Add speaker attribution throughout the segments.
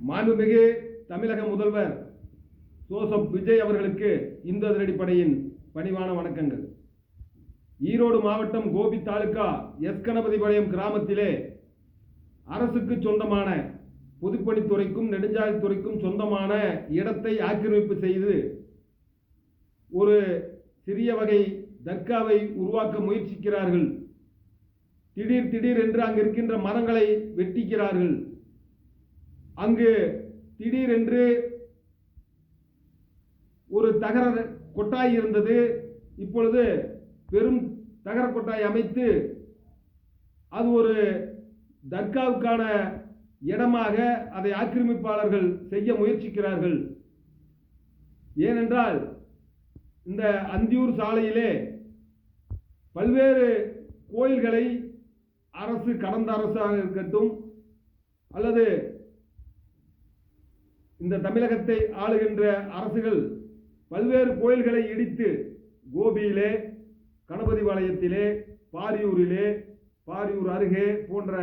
Speaker 1: மாண்புமிகு தமிழக முதல்வர் ஜோசப் விஜய் அவர்களுக்கு இந்து அதிரடிப்படையின் பணிவான வணக்கங்கள். ஈரோடு மாவட்டம் கோபி தாலுகா எஸ் கணபதிபாளையம் கிராமத்திலே அரசுக்கு சொந்தமான பொதுப்பணித்துறைக்கும் நெடுஞ்சாலைத்துறைக்கும் சொந்தமான இடத்தை ஆக்கிரமிப்பு செய்து ஒரு சிறிய வகை தர்காவை உருவாக்க முயற்சிக்கிறார்கள். திடீர் என்று அங்கு இருக்கின்ற மரங்களை வெட்டிக்கிறார்கள். அங்கு திடீரென்று ஒரு தகர கொட்டாய் இருந்தது. இப்பொழுது பெரும் தகர கொட்டாய் அமைத்து அது ஒரு தர்காவுக்கான இடமாக அதை ஆக்கிரமிப்பாளர்கள் செய்ய முயற்சிக்கிறார்கள். ஏனென்றால் இந்த அந்தியூர் சாலையிலே பல்வேறு கோயில்களை அரசு, கடந்த அரசாக இருக்கட்டும் அல்லது இந்த தமிழகத்தை ஆளுகின்ற அரசுகள் பல்வேறு கோயில்களை இடித்து கோபியிலே, கணபதிபாளையத்திலே, பாரியூர் அருகே போன்ற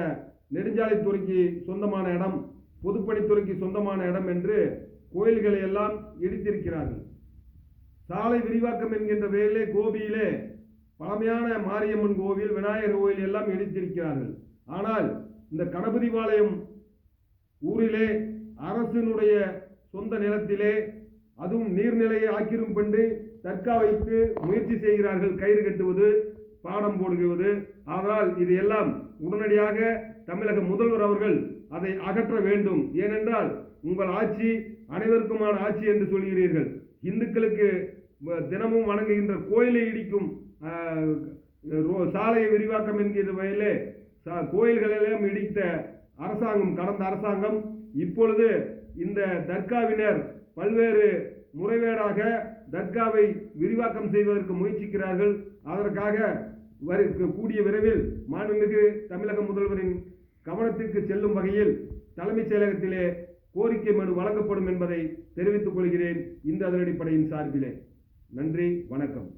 Speaker 1: நெடுஞ்சாலைத்துறைக்கு சொந்தமான இடம், பொதுப்பணித்துறைக்கு சொந்தமான இடம் என்று கோயில்களை எல்லாம் இடித்திருக்கிறார்கள். சாலை விரிவாக்கம் என்கின்ற பெயரிலே கோபியிலே பழமையான மாரியம்மன் கோவில், விநாயகர் கோவில் எல்லாம் இடித்திருக்கிறார்கள். ஆனால் இந்த கணபதிபாளையம் ஊரிலே அரசினுடைய சொந்த நிலத்திலே, அதுவும் நீர்நிலையை ஆக்கிரமிப்பு பண்ணி தர்கா வைத்து முயற்சி செய்கிறார்கள். கயிறு கட்டுவது, பாடம் போடுவது. அதனால் இது எல்லாம் உடனடியாக தமிழக முதல்வர் அவர்கள் அதை அகற்ற வேண்டும். ஏனென்றால் உங்கள் ஆட்சி அனைவருக்குமான ஆட்சி என்று சொல்கிறீர்கள். இந்துக்களுக்கு தினமும் வணங்குகின்ற கோயிலை இடிக்கும் சாலை விரிவாக்கம் என்கிற வகையிலே கோயில்களெல்லாம் இடித்த அரசாங்கம், கடந்த அரசாங்கம். இப்பொழுது இந்த தர்காவினர் பல்வேறு முறைகேடாக தர்காவை விரிவாக்கம் செய்வதற்கு முயற்சிக்கிறார்கள். அதற்காக கூடிய விரைவில் மாண்புமிகு தமிழக முதல்வரின் கவனத்திற்கு செல்லும் வகையில் தலைமைச் செயலகத்திலே கோரிக்கை மனு வழங்கப்படும் என்பதை தெரிவித்துக் கொள்கிறேன். இந்த அதிரடிப்படையின் சார்பிலே நன்றி, வணக்கம்.